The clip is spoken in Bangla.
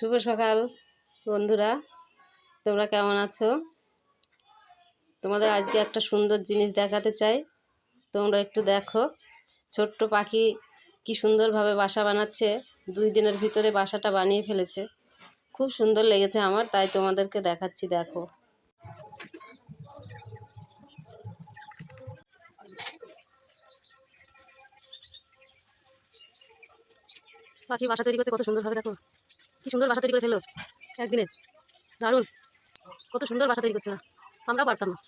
শুভ সকাল বন্ধুরা, তোমরা কেমন আছো? তোমাদের আজকে একটা সুন্দর জিনিস দেখাতে চাই, তোমরা একটু দেখো। ছোট্ট পাখি কি সুন্দরভাবে বাসা বানাচ্ছে, 2 দিনের ভিতরে বাসাটা বানিয়ে ফেলেছে। খুব সুন্দর লেগেছে আমার, তাই তোমাদেরকে দেখাচ্ছি, দেখো। পাখি বাসা তৈরি করছে কত সুন্দরভাবে, দেখো কি সুন্দর বাসা তৈরি করে ফেলো একদিনে। দারুণ, কত সুন্দর বাসা তৈরি করছে, না আমরাও পারতাম না।